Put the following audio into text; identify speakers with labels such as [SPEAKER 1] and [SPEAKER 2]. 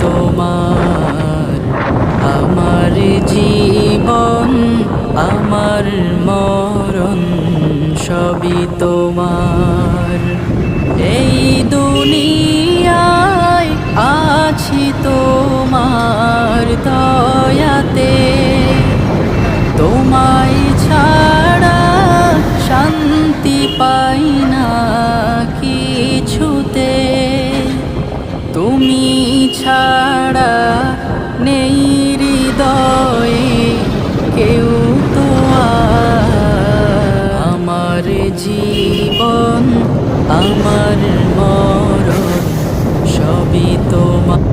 [SPEAKER 1] তোমার। আমার জীবন আমার মরণ সবই তোমার। এই দুনিয়ায় আছি তোমার দয়াতে, তোমায় ছাড়া শান্তি পাই না কিছুতে। তুমি ছাড়া নেই হৃদয়ে কেউ তো আর। আমার জীবন আমার মরণ সবই তোমার।